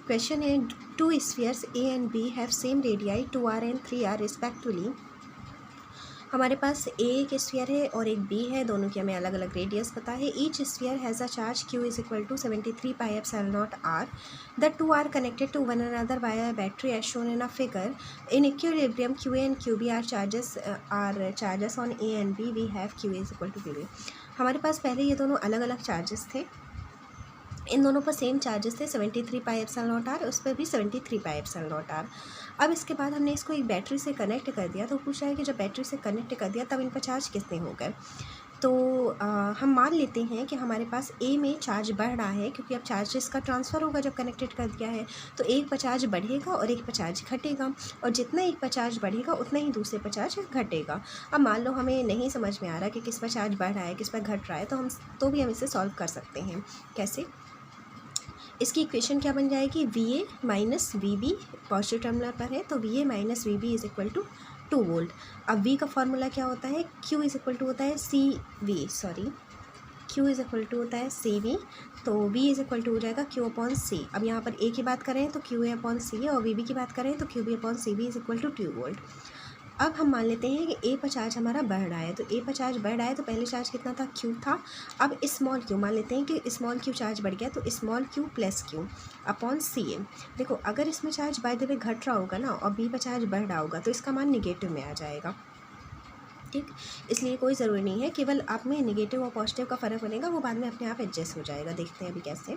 Question है, two spheres A and B have same radii 2r and 3r respectively. हमारे पास ए एक sphere है और एक बी है, दोनों की हमें अलग अलग रेडियस पता है। Each sphere has a charge q is equal to 73 pi epsilon naught r। The two are connected to one another by a battery as shown in a figure. In equilibrium q a and q b are charges on a and b। We have q is equal to q a। हमारे पास पहले ये दोनों अलग अलग charges थे, इन दोनों पर same charges थे 73 पाई एप्सिलॉन नॉट आर, उस पर भी 73 पाई एप्सिलॉन नॉट आर। अब इसके बाद हमने इसको एक बैटरी से कनेक्ट कर दिया, तो पूछा है कि जब बैटरी से कनेक्ट कर दिया तब इन पर चार्ज कितने हो गए। तो हम मान लेते हैं कि हमारे पास ए में चार्ज बढ़ रहा है, क्योंकि अब चार्जेस का ट्रांसफ़र होगा जब कनेक्टेड कर दिया है, तो एक पर चार्ज बढ़ेगा और एक पर चार्ज घटेगा, और जितना एक पर चार्ज बढ़ेगा उतना ही दूसरे पर चार्ज घटेगा। अब मान लो हमें नहीं समझ में आ रहा कि किस पर चार्ज बढ़ रहा है किस पर घट रहा है, तो भी हम इसे सॉल्व कर सकते हैं। कैसे? इसकी इक्वेशन क्या बन जाएगी, V A minus V B, positive terminal पर है तो V A minus V B is equal to 2 volt. अब वी का फॉर्मूला क्या होता है, क्यू इज इक्वल टू होता है क्यू इज इक्वल टू होता है सी वी, तो वी इज इक्वल टू हो जाएगा क्यू अपॉन सी। अब यहाँ पर ए की बात करें तो क्यू ए अपॉन सी है, और वी बी की बात करें तो Q B upon C B is equal to 2 volt. अब हम मान लेते हैं कि ए पर चार्ज हमारा बढ़ रहा है, तो ए पर चार्ज बढ़ रहा है तो पहले चार्ज कितना था, क्यू था। अब स्मॉल क्यू मान लेते हैं कि स्मॉल क्यू चार्ज बढ़ गया, तो small q plus q upon c a. देखो अगर इसमें चार्ज बाय द वे घट रहा होगा ना और बी पर चार्ज बढ़ रहा होगा तो इसका मान निगेटिव में आ जाएगा, ठीक। इसलिए कोई ज़रूरी नहीं है, केवल आप में नेगेटिव और पॉजिटिव का फ़र्क बनेगा, वो बाद में अपने आप एडजस्ट हो जाएगा। देखते हैं अभी कैसे।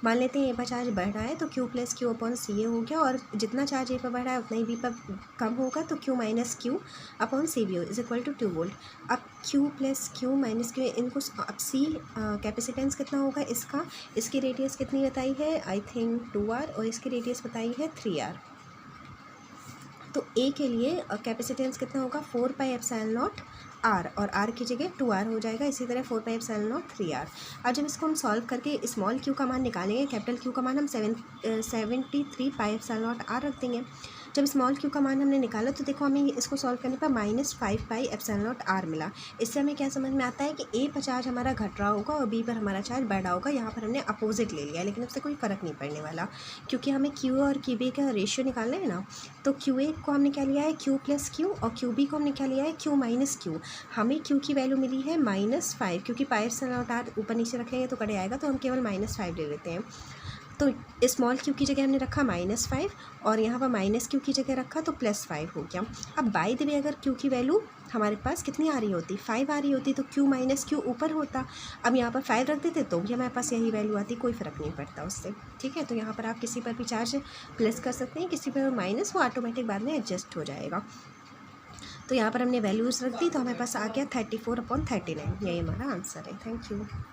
मान लेते हैं ए पर चार्ज बढ़ रहा है तो Q plus q upon c ए हो गया, और जितना चार्ज ए पर बढ़ रहा है उतना ही बी पर कम होगा, तो q minus q upon C B is equal to 2 volt. अब q plus q minus q, इनको अब सी कैपेसिटेंस कितना होगा इसका, इसकी रेडियस कितनी बताई है, आई थिंक 2r, और इसकी रेडियस बताई है 3r। तो ए के लिए कैपेसिटेंस कितना होगा, 4 पाई एप्सिलॉन नॉट आर, और आर की जगह 2r हो जाएगा। इसी तरह 4 पाई एप्सिलॉन नॉट 3r। अब जब इसको हम सॉल्व करके स्मॉल क्यू का मान निकालेंगे, कैपिटल क्यू का मान हम 73 पाई एप्सिलॉन नॉट आर रख देंगे। जब स्मॉल क्यू का मान हमने निकाला तो देखो हमें इसको सॉल्व करने पर -5 पाई एप्सिलॉन नॉट आर मिला। इससे हमें क्या समझ में आता है कि ए पर चार्ज हमारा घट रहा होगा और बी पर हमारा चार्ज बढ़ रहा होगा। यहाँ पर हमने अपोजिट ले लिया, लेकिन उससे कोई फ़र्क नहीं पड़ने वाला, क्योंकि हमें क्यू और क्यू बी का रेशियो निकालना है ना। तो क्यू ए को हमने क्या लिया है, क्यू प्लस क्यू, और क्यू बी को हमने क्या लिया है, क्यू माइनस क्यू। हमें क्यू की वैल्यू मिली है -5, क्योंकि पाई एप्सिलॉन नॉट आर ऊपर नीचे रखेंगे तो कड़े आएगा, तो हम केवल -5 ले लेते हैं। तो स्मॉल क्यू की जगह हमने रखा -5, और यहाँ पर माइनस क्यू की जगह रखा तो +5 हो गया। अब बाय द वे अगर क्यू की वैल्यू हमारे पास कितनी आ रही होती, 5 आ रही होती, तो क्यू माइनस क्यू ऊपर होता। अब यहाँ पर 5 रख देते तो भी हमारे पास यही वैल्यू आती, कोई फ़र्क नहीं पड़ता उससे, ठीक है। तो यहाँ पर आप किसी पर भी चार्ज प्लस कर सकते हैं, किसी पर माइनस, वो ऑटोमेटिक बाद में एडजस्ट हो जाएगा। तो यहाँ पर हमने वैल्यूज़ रख दी, तो हमारे पास आ गया 34/39, यही हमारा आंसर है। Thank you.